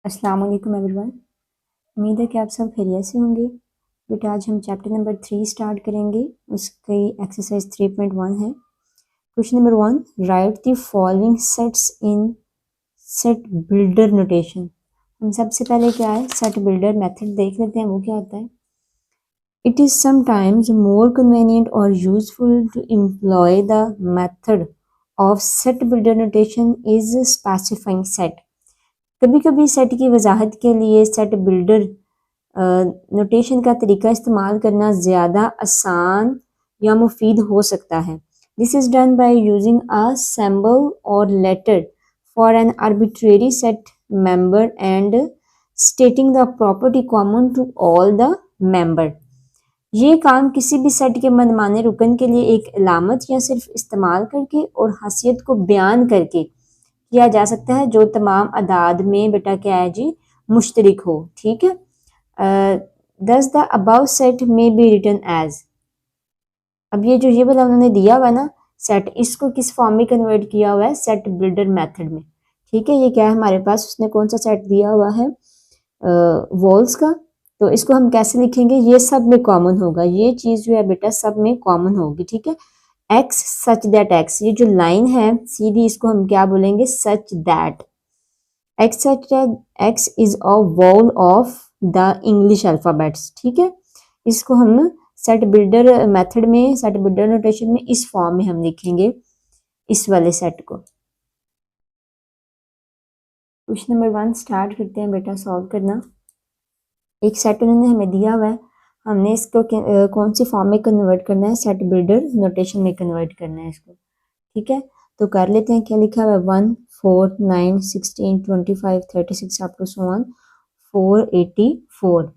अस्सलाम वालेकुम एवरीवन। उम्मीद है कि आप सब खैरियत से होंगे। बेटा आज हम चैप्टर नंबर 3 स्टार्ट करेंगे। उसकी एक्सरसाइज 3.1 है। Question number 1, right the following sets in set builder notation. हम सबसे पहले क्या है सेट बिल्डर मेथड देख लेते हैं, वो क्या होता है। It is sometimes more convenient और useful to employ the method of set builder notation is specifying set. कभी कभी सेट की वजाहत के लिए सेट बिल्डर नोटेशन का तरीका इस्तेमाल करना ज़्यादा आसान या मुफीद हो सकता है। This is done by using a symbol or letter for an arbitrary set member and stating the property common to all the member. ये काम किसी भी सेट के मनमाने रुकन के लिए एक अलामत या सिर्फ इस्तेमाल करके और हसीयत को बयान करके किया जा सकता है जो तमाम अदाद में बेटा क्या है जी मुश्तरिक हो। ठीक है। दस द अबव सेट में बी रिटन एज। अब ये जो ये वाला उन्होंने दिया हुआ है ना सेट, इसको किस फॉर्म में कन्वर्ट किया हुआ है सेट बिल्डर मेथड में। ठीक है। ये क्या है हमारे पास, उसने कौन सा सेट दिया हुआ है वॉल्स का। तो इसको हम कैसे लिखेंगे, ये सब में कॉमन होगा, ये चीज जो है बेटा सब में कॉमन होगी। ठीक है। एक्स सच दैट एक्स, ये जो लाइन है सीधी इसको हम क्या बोलेंगे सच that x such that x is a wall of the English alphabets. ठीक है। इसको हम सेट बिल्डर मेथड में सेट बिल्डर नोटेशन में इस फॉर्म में हम लिखेंगे इस वाले सेट को। क्वेश्चन नंबर 1 स्टार्ट करते हैं बेटा सॉल्व करना। एक सेट उन्होंने हमें दिया हुआ है, हमने इसको कौन सी फॉर्म में कन्वर्ट करना है सेट बिल्डर नोटेशन में कन्वर्ट करना है इसको। ठीक है। तो कर लेते हैं। क्या लिखा हुआ है 1 4 9 16 25 36 अप टू सो ऑन 484।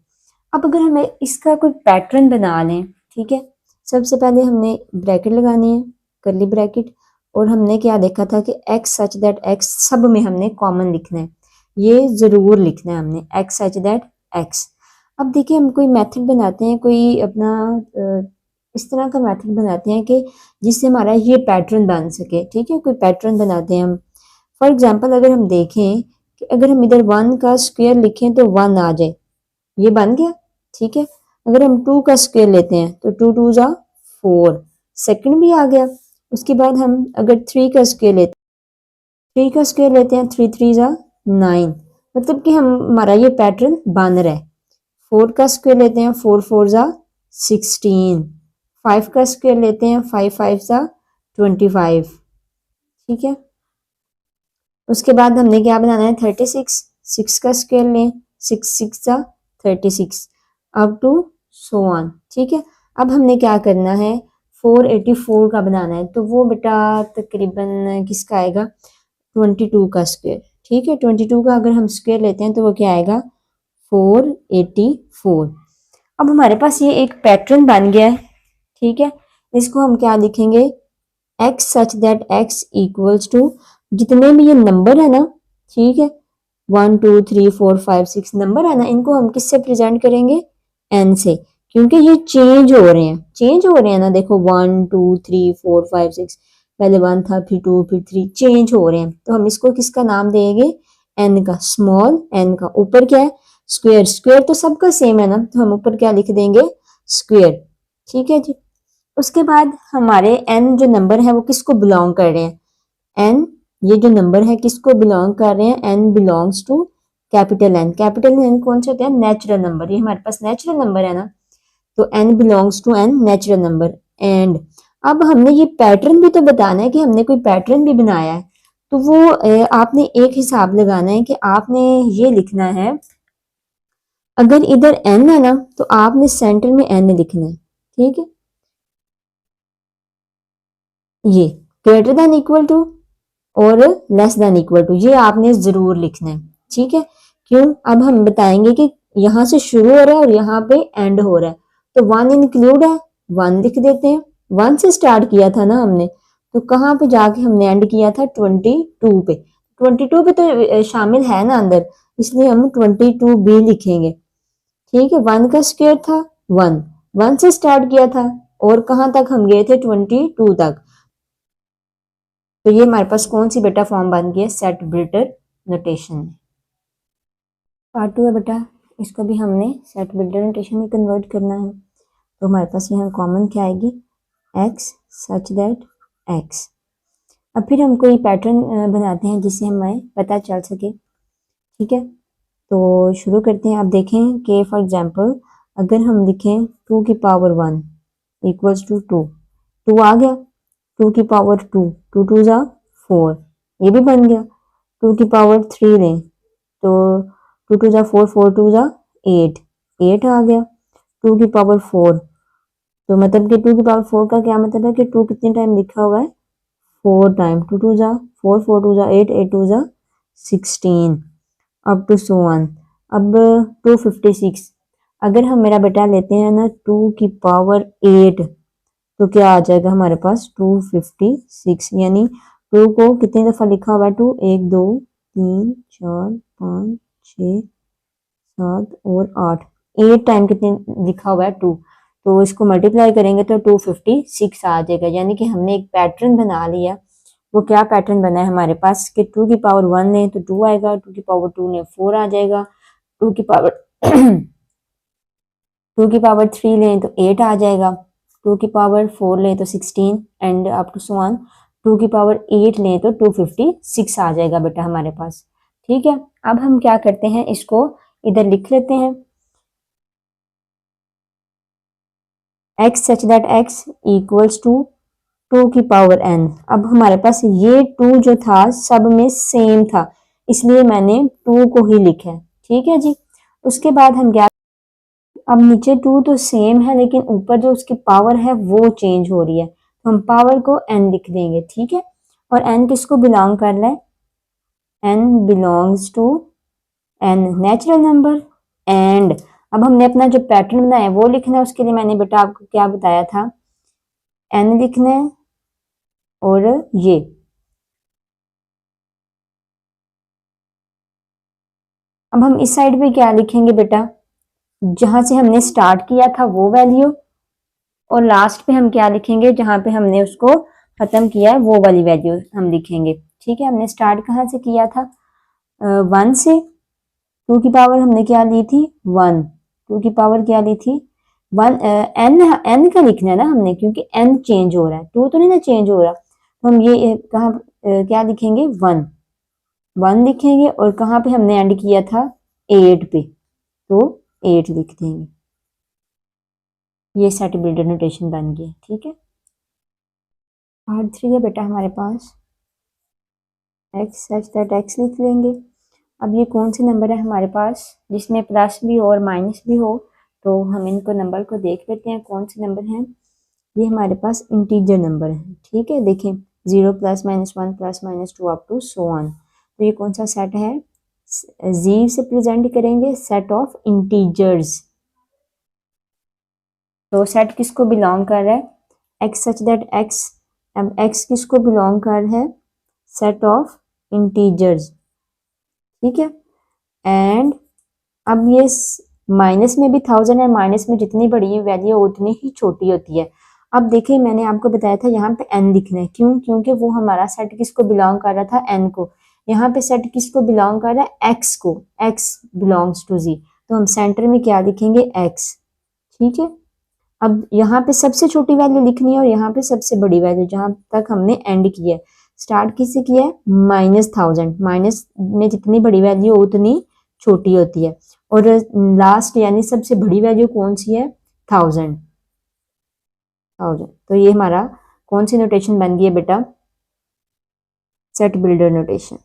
अब अगर हमें इसका कोई पैटर्न बना लें, ठीक है, सबसे पहले हमने ब्रैकेट लगानी है करली ब्रैकेट, और हमने क्या देखा था कि एक्स सच दैट एक्स सब में हमने कॉमन लिखना है, ये ज़रूर लिखना है हमने एक्स सच दैट एक्स। अब देखिए हम कोई मेथड बनाते हैं, कोई अपना इस तरह का मेथड बनाते हैं कि जिससे हमारा ये पैटर्न बन सके। ठीक है। कोई पैटर्न बनाते हैं हम। फॉर एग्जांपल अगर हम देखें कि अगर हम इधर 1 का स्क्वायर लिखें तो 1 आ जाए, ये बन गया। ठीक है। अगर हम 2 का स्क्वायर लेते हैं तो 2 2 जा 4, सेकंड भी आ गया। उसके बाद हम अगर 3 का स्क्वायर लेते हैं 3 का स्क्वायर लेते हैं 3 3 जा 9, मतलब कि हम हमारा ये पैटर्न बन रहा है। 4 का स्क्वायर लेते हैं 4 4 जा 16, 5 का स्क्वायर लेते हैं 5 5 जा 25। ठीक है। उसके बाद हमने क्या बनाना है 36, 6 का स्क्वायर लें 6 6 जा 36 अप टू सो ऑन। ठीक है। अब हमने क्या करना है 484 का बनाना है, तो वो बेटा तकरीबन किसका आएगा 22 का स्क्वायर। ठीक है। 22 का अगर हम स्क्वायर लेते हैं तो वो क्या आएगा 484। अब हमारे पास ये एक पैटर्न बन गया है। ठीक है। इसको हम क्या लिखेंगे x such that x equals to जितने भी ये नंबर है ना, ठीक है 1 2 3 4 5 6 नंबर है ना, इनको हम किससे प्रेजेंट करेंगे एन से, क्योंकि ये चेंज हो रहे हैं ना। देखो 1 2 3 4 5 6, पहले 1 था फिर 2 फिर 3, चेंज हो रहे हैं, तो हम इसको किसका नाम देंगे एन का, स्मॉल एन का। ऊपर क्या है स्क्वायर, स्क्वायर तो सबका सेम है ना, तो हम ऊपर क्या लिख देंगे स्क्वायर। ठीक है जी। उसके बाद हमारे एन जो नंबर है वो किसको बिलोंग कर रहे हैं, एन ये जो नंबर है किसको बिलोंग कर रहे हैं, n belongs to capital N. Capital N कौन से होते हैं नेचुरल नंबर, ये हमारे पास नेचुरल नंबर है ना, तो n belongs to N natural number. And अब हमने ये पैटर्न भी तो बताना है कि हमने कोई पैटर्न भी बनाया है, तो वो आपने एक हिसाब लगाना है कि आपने ये लिखना है, अगर इधर एन है ना तो आपने सेंटर में एन लिखना है। ठीक है। ये ग्रेटर देन इक्वल टू और लेस देन इक्वल टू ये आपने जरूर लिखना है। ठीक है। क्यों, अब हम बताएंगे कि यहाँ से शुरू हो रहा है और यहाँ पे एंड हो रहा है, तो 1 इंक्लूड है 1 लिख देते हैं। 1 से स्टार्ट किया था ना हमने, तो कहाँ पे जाके हमने एंड किया था 22 पे, 22 पे तो शामिल है ना अंदर, इसलिए हम 22 भी लिखेंगे। ठीक है। 1 का स्क्वायर था 1, 1 से स्टार्ट किया था और कहाँ तक हम गए थे 22 तक, तो ये हमारे पास कौन सी बेटा फॉर्म बन गई है सेट बिल्डर नोटेशन। पार्ट 2 है बेटा, इसको भी हमने सेट बिल्डर नोटेशन में कन्वर्ट करना है। तो हमारे पास यहाँ कॉमन क्या आएगी, x सच दैट x। अब फिर हम कोई पैटर्न बनाते हैं जिससे हमें पता चल सके, ठीक है। तो शुरू करते हैं। आप देखें कि फॉर एग्जांपल अगर हम लिखें 2 की पावर 1 इक्वल्स टू 2, 2 आ गया। 2 की पावर 2, 2 2 जा 4, ये भी बन गया। 2 की पावर 3 लें तो 2 2 जा 4, 4 2 जा 8, 8 आ गया। 2 की पावर 4, तो मतलब कि 2 की पावर 4 का क्या मतलब है कि 2 कितने टाइम लिखा हुआ है, 4 टाइम। 2 2 जा 4, 4 2 जा 8, 8 2 जा 16, अप टू सो ऑन। अब 256, अगर हम मेरा बेटा लेते हैं ना 2 की पावर 8, तो क्या आ जाएगा हमारे पास 256, यानी 2 को कितनी दफ़ा लिखा हुआ है, 2 1 2 3 4 5 6 7 और 8, 8 टाइम कितने लिखा हुआ है 2, तो इसको मल्टीप्लाई करेंगे तो 256 आ जाएगा। यानी कि हमने एक पैटर्न बना लिया। वो क्या पैटर्न बना है हमारे पास कि 2 की पावर 1 लें तो 2 आएगा, 2 की पावर 2 लें 4 आ जाएगा, 2 की पावर 2 की पावर 3 लें तो 8 आ जाएगा, 2 की पावर 4 लें तो 16 and up to so on. 2 की पावर 8 लें तो 256 आ जाएगा बेटा हमारे पास, ठीक है। अब हम क्या करते हैं, इसको इधर लिख लेते हैं, x such that x equals to 2 की पावर n। अब हमारे पास ये 2 जो था सब में सेम था, इसलिए मैंने 2 को ही लिखा है, ठीक है जी। उसके बाद हम क्या, अब नीचे 2 तो सेम है लेकिन ऊपर जो उसकी पावर है वो चेंज हो रही है, तो हम पावर को n लिख देंगे, ठीक है। और n किसको बिलोंग कर रहा है, n belongs to n natural number. And अब हमने अपना जो पैटर्न बनाया है वो लिखना है। उसके लिए मैंने बेटा आपको क्या बताया था, n लिखना है और ये अब हम इस साइड पे क्या लिखेंगे बेटा, जहां से हमने स्टार्ट किया था वो वैल्यू, और लास्ट पे हम क्या लिखेंगे, जहां पे हमने उसको खत्म किया है वो वाली वैल्यू हम लिखेंगे, ठीक है। हमने स्टार्ट कहाँ से किया था, 1 से। 2 की पावर हमने क्या ली थी, 1। 2 की पावर क्या ली थी, 1। एन का लिखना है ना हमने, क्योंकि एन चेंज हो रहा है, 2 तो नहीं ना चेंज हो रहा, तो हम ये कहाँ क्या लिखेंगे, 1, 1 लिखेंगे। और कहाँ पे हमने एंड किया था, 8 पे, तो 8 लिख देंगे। ये सेट बिल्डर नोटेशन बन गया, ठीक है। पार्ट 3 है बेटा हमारे पास, एक्स सच दैट एक्स लिख लेंगे। अब ये कौन से नंबर है हमारे पास जिसमें प्लस भी हो और माइनस भी हो, तो हम इनको नंबर को देख लेते हैं कौन से नंबर हैं। ये हमारे पास इंटीजर नंबर है, ठीक है। देखें 0 plus minus 1 plus minus 2 up to so on. तो ये कौन सा सेट है, जी से प्रेजेंट करेंगे, सेट ऑफ इंटीजर्स। तो सेट किसको बिलोंग कर रहा है, एक्स सच दैट एक्स। अब एक्स किसको बिलोंग कर रहा है, सेट ऑफ इंटीजर्स, ठीक है। एंड अब ये माइनस में भी 1000 है, माइनस में जितनी बड़ी वैल्यू उतनी ही छोटी होती है। अब देखिए मैंने आपको बताया था यहाँ पे n लिखना है, क्यों, क्योंकि वो हमारा सेट किसको बिलोंग कर रहा था, n को। यहाँ पे सेट किसको बिलोंग कर रहा है, x को, x बिलोंग्स टू z, तो हम सेंटर में क्या लिखेंगे, x, ठीक है। अब यहाँ पे सबसे छोटी वैल्यू लिखनी है और यहाँ पे सबसे बड़ी वैल्यू, जहां तक हमने एंड किया है। स्टार्ट किससे किया है, -1000, माइनस में जितनी बड़ी वैल्यू उतनी छोटी होती है। और लास्ट यानी सबसे बड़ी वैल्यू कौन सी है, 1000, 1000। तो ये हमारा कौन सी नोटेशन बन गई है बेटा, सेट बिल्डर नोटेशन,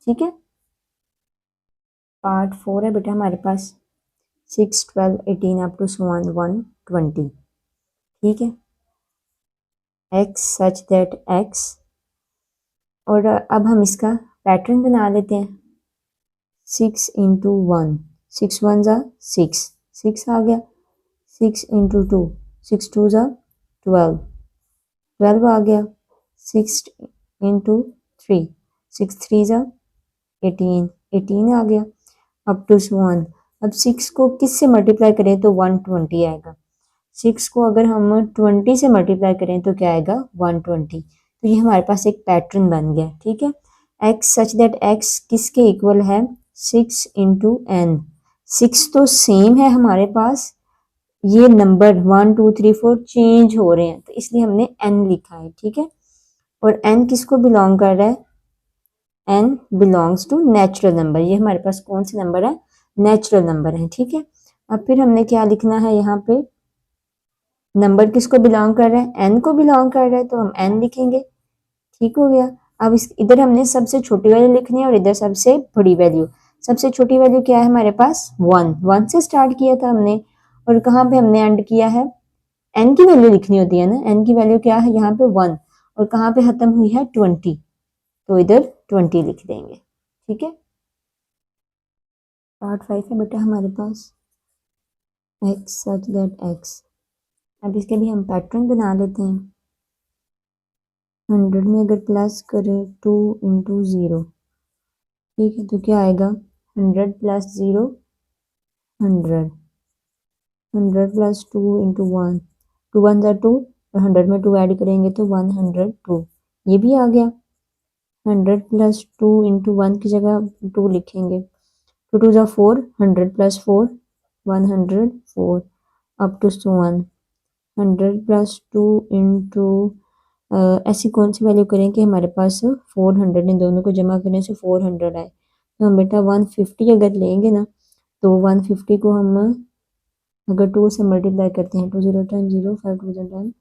ठीक है। पार्ट 4 है बेटा हमारे पास, 6 12 18 अप टू 120, ठीक है। एक्स सच दैट एक्स, और अब हम इसका पैटर्न बना लेते हैं। 6 इंटू 1, 6 1 ज़ा 6, 6 आ गया। 6 इंटू 2, 6 2 ज़ा 12, 12 आ गया। 6 इंटू 3, 6 3 ज़ा 18, 18 आ गया। Up to 1। अब 6 को किस से मल्टीप्लाई करें तो 120 आएगा। 6 को अगर हम 20 से मल्टीप्लाई करें तो क्या आएगा, 120। तो ये हमारे पास एक पैटर्न बन गया, ठीक है। एक्स सच दैट एक्स किसके इक्वल है, 6 इंटू एन। 6 तो सेम है हमारे पास, ये नंबर 1 2 3 4 चेंज हो रहे हैं, तो इसलिए हमने n लिखा है, ठीक है। और n किसको बिलोंग कर रहा है, n belongs to natural number, ये हमारे पास कौन से नंबर है, नेचुरल नंबर है, ठीक है। अब फिर हमने क्या लिखना है यहाँ पे, नंबर किसको बिलोंग कर रहा है, n को बिलोंग कर रहा है, तो हम n लिखेंगे, ठीक हो गया। अब इस इधर हमने सबसे छोटी वैल्यू लिखनी है और इधर सबसे बड़ी वैल्यू। सबसे छोटी वैल्यू क्या है हमारे पास, 1, 1 से स्टार्ट किया था हमने, और कहाँ पे हमने एंड किया है, n की वैल्यू लिखनी होती है ना, n की वैल्यू क्या है यहाँ पे 1, और कहाँ पे खत्म हुई है 20, तो इधर 20 लिख देंगे, ठीक है। पार्ट 5 है बेटा हमारे पास, x सच दैट x। अब इसके भी हम पैटर्न बना लेते हैं। 100 में अगर प्लस करें 2 इंटू 0, ठीक है, तो क्या आएगा, 100 प्लस 0 100, 100 प्लस 2 इंटू 1, 2 1 ज़ा 2, और 100 में 2 ऐड करेंगे तो 102, ये भी आ गया। 100 प्लस 2 इंटू 1 की जगह 2 लिखेंगे, 2 2 ज़ा 4, 100 plus 4 104, up to so 100 plus 2 into ऐसी कौन सी वैल्यू करें कि हमारे पास 400, इन दोनों को जमा करने से 400 आए, तो हम बेटा 150 अगर लेंगे ना, तो 150 को हम अगर 2 से मल्टीप्लाई करते हैं, 2 0 10 0 5 2 10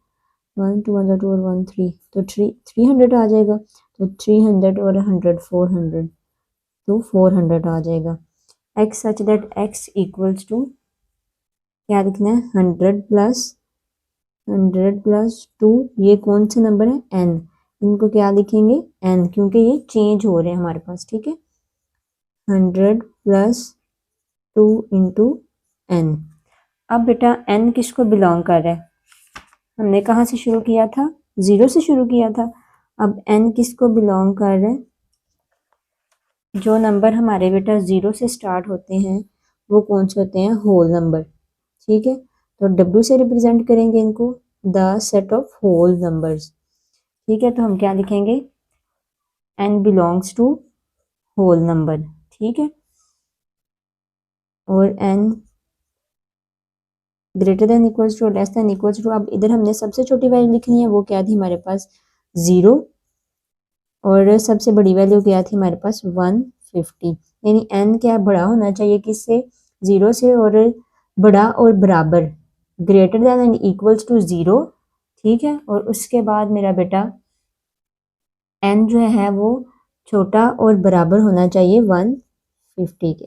1 2 1 2 और 1 3, तो 300 आ जाएगा, तो 300 और 100 400, तो 400 आ जाएगा। x such that x equals to क्या लिखना है, 100 प्लस 2, ये कौन से नंबर है, n, इनको क्या लिखेंगे n, क्योंकि ये चेंज हो रहे हैं हमारे पास, ठीक है। 100 प्लस 2 इंटू n। अब बेटा n किसको बिलोंग कर रहा है, हमने कहाँ से शुरू किया था, 0 से शुरू किया था। अब n किसको बिलोंग कर रहा है, जो नंबर हमारे बेटा 0 से स्टार्ट होते हैं वो कौन से होते हैं, होल नंबर, ठीक है। तो w से रिप्रेजेंट करेंगे इनको, the set of whole numbers, ठीक है। तो हम क्या लिखेंगे, n belongs to whole number, ठीक है। और n greater than equals to less than equals to, अब इधर हमने सबसे छोटी वैल्यू लिखनी है, वो क्या थी हमारे पास 0, और सबसे बड़ी वैल्यू क्या थी हमारे पास 150, यानी n क्या बड़ा होना चाहिए किससे, 0 से, और बड़ा और बराबर, greater than and equals to 0, ठीक है। और उसके बाद मेरा बेटा n जो है वो छोटा और बराबर होना चाहिए 150 के।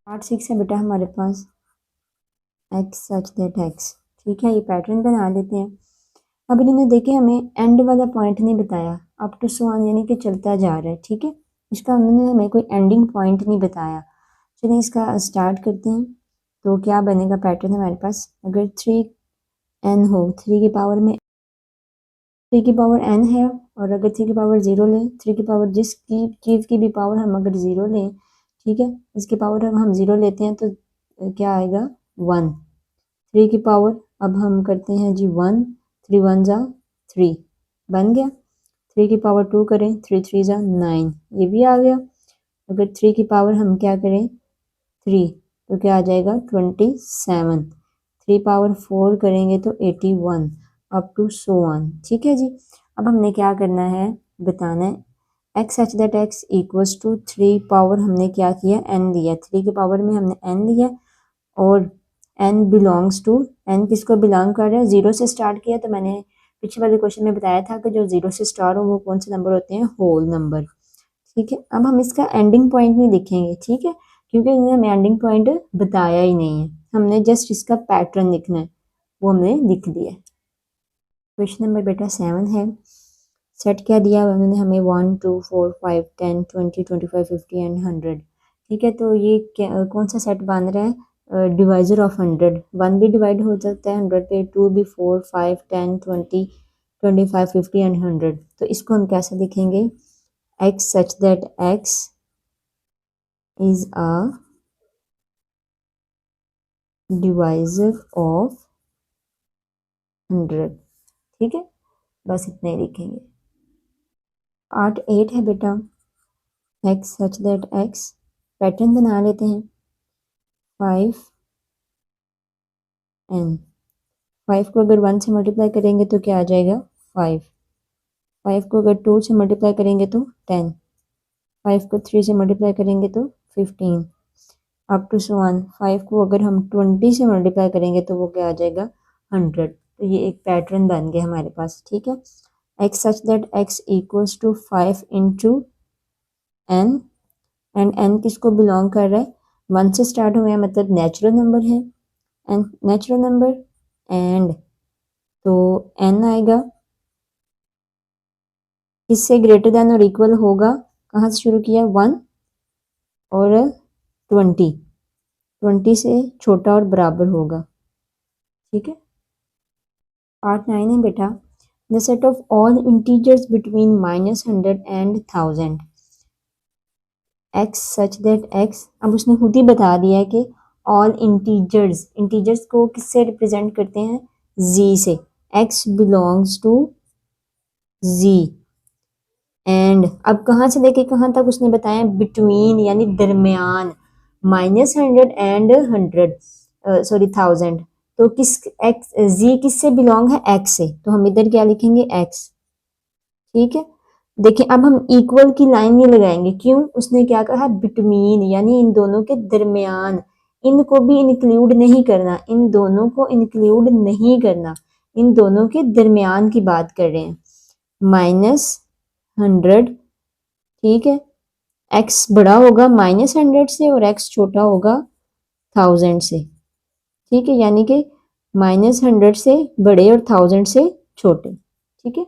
पार्ट 6 है बेटा हमारे पास, x सच दैट x, ठीक है। ये पैटर्न बना लेते हैं। अब इन्होंने देखे हमें एंड वाला पॉइंट नहीं बताया, अप टू सो ऑन यानी कि चलता जा रहा है, ठीक है। इसका उन्होंने हमें कोई एंडिंग पॉइंट नहीं बताया। चलिए इसका स्टार्ट करते हैं। तो क्या बनेगा पैटर्न हमारे पास, अगर 3n हो, 3 की पावर में 3 की पावर n है, और अगर 3 की पावर 0 लें, 3 की पावर जिसकी चीज़ की भी पावर हम अगर 0 लें, ठीक है, इसकी पावर हम 0 लेते हैं तो क्या आएगा 1, 3 की पावर, अब हम करते हैं जी 1, 3 1 ज़ा 3, बन गया। 3 की पावर 2 करें, 3 3 ज़ा 9, ये भी आ गया। अगर 3 की पावर हम क्या करें 3, तो क्या आ जाएगा 27, 3 पावर 4 करेंगे तो 81, अप टू सो वन, ठीक है जी। अब हमने क्या करना है, बताना है x such that x equals to 3 power हमने क्या किया n लिया, 3 की पावर में हमने n लिया, और n बिलोंग्स टू, n किसको बिलोंग कर रहा है, 0 से स्टार्ट किया, तो मैंने पिछले वाले क्वेश्चन में बताया था कि जो 0 से स्टार्ट हो वो कौन से नंबर होते हैं, होल नंबर, ठीक है। अब हम इसका एंडिंग पॉइंट नहीं लिखेंगे, ठीक है, क्योंकि उन्होंने हमें एंडिंग पॉइंट बताया ही नहीं है, हमने जस्ट इसका पैटर्न लिखना है, वो हमने लिख दिया। क्वेश्चन नंबर बेटा 7 है। सेट क्या दिया हुआ उन्होंने हमें, 1 2 4 5 10 20 25 50 एंड 100, ठीक है। तो ये कौन सा सेट बन रहा है, डिवाइजर ऑफ 100, 1 भी डिवाइड हो सकता है 100 पे, 2 भी, 4 5 10 20 25 50 एंड 100। तो इसको हम कैसे लिखेंगे, x such that x is a divisor of 100, ठीक है, बस इतना ही लिखेंगे। पार्ट 8 है बेटा, x such that x, pattern बना लेते हैं। 5n। 5 को अगर 1 से मल्टीप्लाई करेंगे तो क्या आ जाएगा 5। 5 को अगर 2 से मल्टीप्लाई करेंगे तो 10। 5 को 3 से मल्टीप्लाई करेंगे तो 15 अप टू सो ऑन। 5 को अगर हम 20 से मल्टीप्लाई करेंगे तो वो क्या आ जाएगा 100। तो ये एक पैटर्न बन गया हमारे पास, ठीक है। x such that x equals to 5 into n and n किसको बिलोंग कर रहा है 1 से स्टार्ट हुआ है, मतलब नेचुरल नंबर है एंड नेचुरल नंबर एंड तो n आएगा इससे ग्रेटर देन और इक्वल होगा, कहाँ से शुरू किया 1 और 20 से छोटा और बराबर होगा, ठीक है। पार्ट 9 है बेटा, the set of all integers between -100 and 1000 x such that x। अब उसने खुद ही बता दिया है कि ऑल इंटीजर्स को किससे रिप्रेजेंट करते हैं z से, x belongs to z and अब कहाँ से लेके कहाँ तक उसने बताया बिटवीन यानी दरमियान -100 एंड 1000। तो किस x z किससे बिलोंग है x से, तो हम इधर क्या लिखेंगे x, ठीक है। देखिए अब हम इक्वल की लाइन नहीं लगाएंगे, क्यों, उसने क्या कहा बिटवीन यानी इन दोनों के दरमियान, इनको भी इंक्लूड नहीं करना, इन दोनों को इंक्लूड नहीं करना, इन दोनों के दरमियान की बात कर रहे हैं। -100, ठीक है, x बड़ा होगा -100 से और x छोटा होगा 1000 से, ठीक है, यानी कि -100 से बड़े और 1000 से छोटे, ठीक है।